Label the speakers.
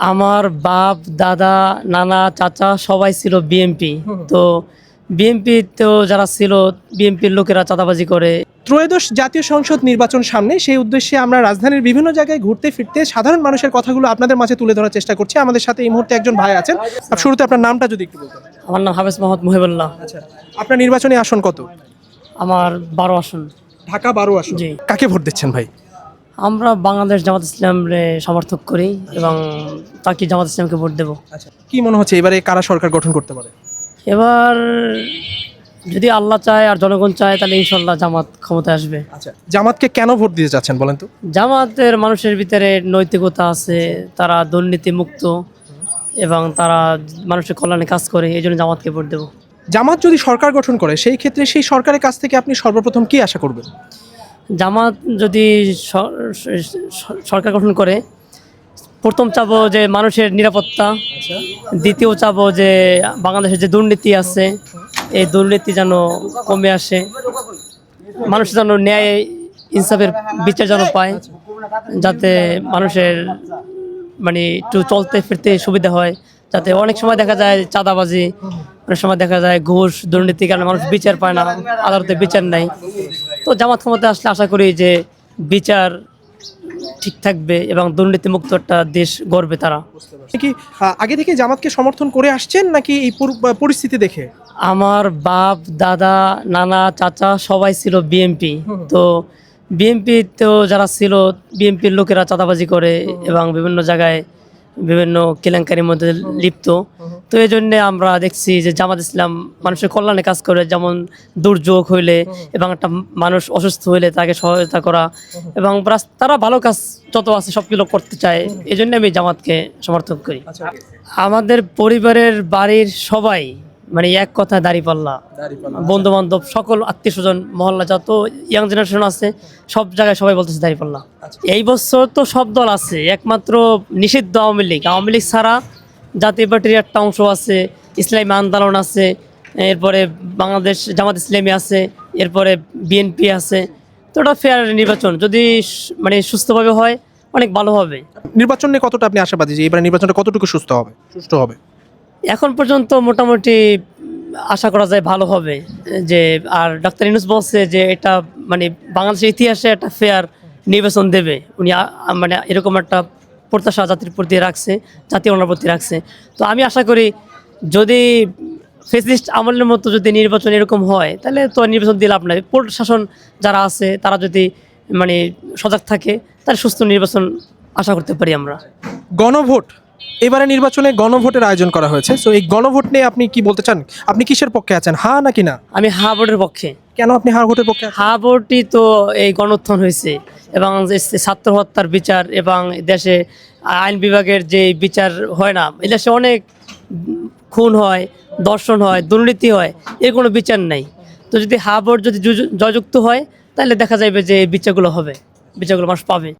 Speaker 1: আমার বাপ দাদা নানা চাচা সবাই ছিল বিএমপি। তো বিএমপি তো যারা ছিল বিএমপির লোকেরা চাঁদাবাজি করে।
Speaker 2: ত্রয়োদশ জাতীয় সংসদ নির্বাচন সামনে, সেই উদ্দেশ্যে আমরা রাজধানীর বিভিন্ন জায়গায় ঘুরতে ফিরতে সাধারণ মানুষের কথাগুলো আপনাদের মাঝে তুলে ধরার চেষ্টা করছি। আমাদের সাথে এই মুহূর্তে একজন ভাই আছেন। শুরুতে আপনার নামটা যদি একটু বলতেন।
Speaker 1: আমার নাম হাফেজ মোহাম্মদ মুহিবুল্লাহ।
Speaker 2: আচ্ছা, আপনার নির্বাচনী আসন কত?
Speaker 1: আমার 12 আসন।
Speaker 2: ঢাকা 12 আসন।
Speaker 1: জি।
Speaker 2: কাকে ভোট দিচ্ছেন ভাই?
Speaker 1: আমরা বাংলাদেশ জামাত ইসলামরে সমর্থক করি এবং তাকে জামাত ইসলামকে ভোট দেব।
Speaker 2: আচ্ছা, কি মনে হচ্ছে এবারে কারা সরকার গঠন করতে পারে?
Speaker 1: এবার যদি আল্লাহ চায় আর জনগণ চায় তাহলে ইনশাল্লাহ জামাত ক্ষমতায় আসবে।
Speaker 2: আচ্ছা, জামাতকে কেন ভোট দিতে চাচ্ছেন বলেন তো?
Speaker 1: জামাতের মানুষের ভিতরে নৈতিকতা আছে, তারা দুর্নীতি মুক্ত এবং তারা মানুষের কল্যাণে কাজ করে, এই জন্য জামাতকে ভোট দেবো।
Speaker 2: জামাত যদি সরকার গঠন করে, সেই ক্ষেত্রে সেই সরকারের কাছ থেকে আপনি সর্বপ্রথম কি আশা করবেন?
Speaker 1: জামাত যদি সরকার গঠন করে, প্রথম চাবো যে মানুষের নিরাপত্তা, দ্বিতীয় চাবো যে বাংলাদেশের যে দুর্নীতি আছে এই দুর্নীতি যেন কমে আসে, মানুষ যেন ন্যায় ইনসাফের বিচার যেন পায়, যাতে মানুষের মানে একটু চলতে ফিরতে সুবিধা হয়। যাতে অনেক সময় দেখা যায় চাঁদাবাজি, অনেক সময় দেখা যায় ঘুষ দুর্নীতির কারণে মানুষ বিচার পায় না, আদালতে বিচার নাই। তো জামাত ক্ষমতায় আসলে আশা করি যে বিচার ঠিক থাকবে এবং দুর্নীতিমুক্ত একটা দেশ গড়বে তারা।
Speaker 2: কি আগে থেকে জামাতকে সমর্থন করে আসছেন নাকি এই পরিস্থিতি দেখে?
Speaker 1: আমার বাপ দাদা নানা চাচা সবাই ছিল বিএমপি। তো বিএমপি তো যারা ছিল বিএমপির লোকেরা চাঁদাবাজি করে এবং বিভিন্ন জায়গায় বিভিন্ন কেলেঙ্কারির মধ্যে লিপ্ত। তো এই জন্যে আমরা দেখছি যে জামাত ইসলাম মানুষের কল্যাণে কাজ করে, যেমন দুর্যোগ হইলে এবং একটা মানুষ অসুস্থ হইলে তাকে সহায়তা করা এবং তারা ভালো কাজ যত আছে সবগুলো করতে চায়, এই জন্য আমি জামাতকে সমর্থন করি। আমাদের পরিবারের বাড়ির সবাই মানে এক কথা দাঁড়িপাল্লা, বন্ধু বান্ধব সকল আত্মীয় স্বজন মহল্লা যত ইয়াং জেনারেশন আছে সব জায়গায় সবাই বলতেছে দাঁড়িপাল্লা। এই বছর তো সব দল আছে, একমাত্র নিষিদ্ধ আওয়ামী লীগ। আওয়ামী লীগ ছাড়া জাতীয় পার্টির একটা অংশ আছে, ইসলামী আন্দোলন আছে, এরপরে বাংলাদেশ জামাত ইসলামী আছে, এরপরে বিএনপি আছে। তো ওটা ফেয়ার নির্বাচন যদি মানে সুস্থভাবে হয় অনেক ভালো হবে।
Speaker 2: নির্বাচন নিয়ে কতটা আপনি আশাবাদী যে এবার নির্বাচনটা কতটুকু সুষ্ঠু হবে?
Speaker 1: এখন পর্যন্ত মোটামুটি আশা করা যায় ভালো হবে। যে আর ডাক্তার ইউনূস বলছে যে এটা মানে বাংলাদেশের ইতিহাসে একটা ফেয়ার নির্বাচন দেবে, উনি মানে এরকম একটা প্রত্যাশা জাতির প্রতি রাখছে, জাতীয় ওনার প্রতি রাখছে। তো আমি আশা করি যদি ফেসিস্ট আমলের মতো যদি নির্বাচন এরকম হয় তাহলে তো নির্বাচন দিয়ে লাভ নাই। প্রশাসন যারা আছে তারা যদি মানে সজাগ থাকে তাহলে সুস্থ নির্বাচন আশা করতে পারি আমরা।
Speaker 2: গণভোট, এবারে নির্বাচনে গণভোটের আয়োজন করা হয়েছে। তো এই গণভোট নিয়ে আপনি কি বলতে চান? আপনি কিসের পক্ষে আছেন, হ্যাঁ নাকি না?
Speaker 1: আমি হা ভোটের পক্ষে।
Speaker 2: কেন আপনি হ্যাঁ ভোটের পক্ষে?
Speaker 1: হা ভোটই তো এই গণউত্থান হয়েছে এবং যে ছাত্র হত্যার বিচার এবং দেশে আইন বিভাগের যে বিচার হয় না, এই দেশে অনেক খুন হয়, ধর্ষণ হয়, দুর্নীতি হয়, এর কোনো বিচার নাই। তো যদি হা ভোট যদি জয়যুক্ত হয় তাহলে দেখা যাবে যে এই বিচারগুলো হবে, বিচারগুলো মানুষ পাবে।